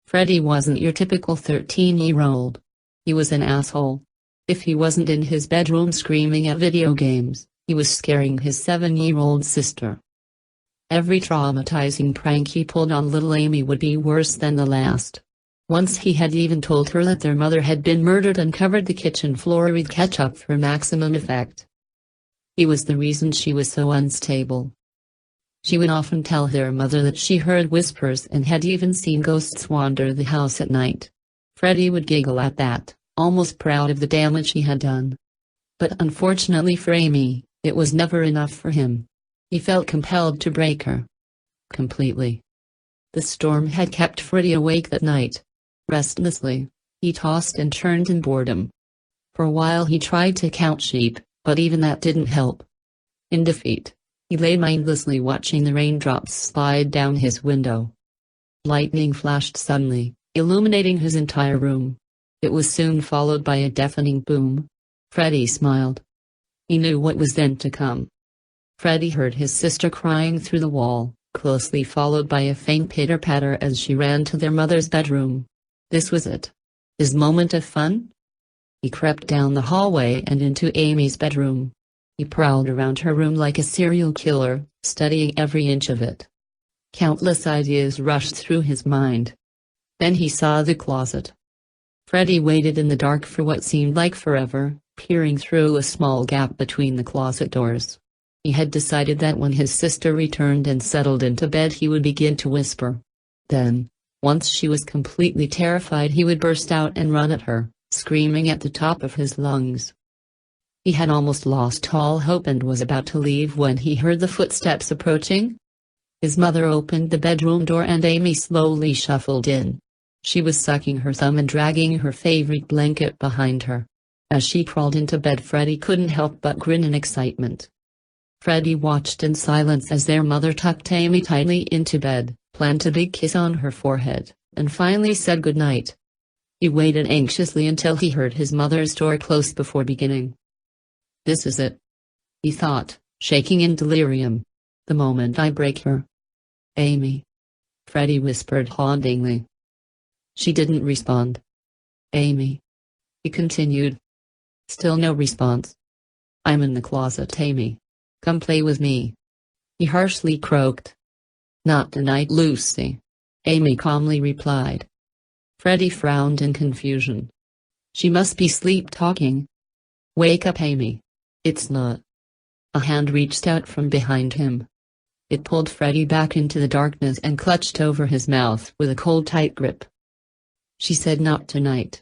Freddy wasn't your typical 13-year-old. He was an asshole. If he wasn't in his bedroom screaming at video games, he was scaring his 7-year-old sister. Every traumatizing prank he pulled on little Amy would be worse than the last. Once he had even told her that their mother had been murdered and covered the kitchen floor with ketchup for maximum effect. He was the reason she was so unstable. She would often tell their mother that she heard whispers and had even seen ghosts wander the house at night. Freddy would giggle at that, almost proud of the damage he had done. But unfortunately for Amy, it was never enough for him. He felt compelled to break her. Completely. The storm had kept Freddy awake that night. Restlessly, he tossed and turned in boredom. For a while he tried to count sheep, but even that didn't help. In defeat, he lay mindlessly watching the raindrops slide down his window. Lightning flashed suddenly, illuminating his entire room. It was soon followed by a deafening boom. Freddy smiled. He knew what was then to come. Freddy heard his sister crying through the wall, closely followed by a faint pitter-patter as she ran to their mother's bedroom. This was it. His moment of fun? He crept down the hallway and into Amy's bedroom. He prowled around her room like a serial killer, studying every inch of it. Countless ideas rushed through his mind. Then he saw the closet. Freddy waited in the dark for what seemed like forever, peering through a small gap between the closet doors. He had decided that when his sister returned and settled into bed he would begin to whisper. Then, once she was completely terrified, he would burst out and run at her, screaming at the top of his lungs. He had almost lost all hope and was about to leave when he heard the footsteps approaching. His mother opened the bedroom door and Amy slowly shuffled in. She was sucking her thumb and dragging her favorite blanket behind her. As she crawled into bed, Freddy couldn't help but grin in excitement. Freddy watched in silence as their mother tucked Amy tightly into bed, planted a big kiss on her forehead, and finally said goodnight. He waited anxiously until he heard his mother's door close before beginning. This is it, he thought, shaking in delirium. The moment I break her. Amy. Freddy whispered hauntingly. She didn't respond. Amy. He continued. Still no response. I'm in the closet, Amy. Come play with me. He harshly croaked. Not tonight, Lucy. Amy calmly replied. Freddy frowned in confusion. She must be sleep-talking. Wake up, Amy. It's not. A hand reached out from behind him. It pulled Freddy back into the darkness and clutched over his mouth with a cold, tight grip. She said not tonight.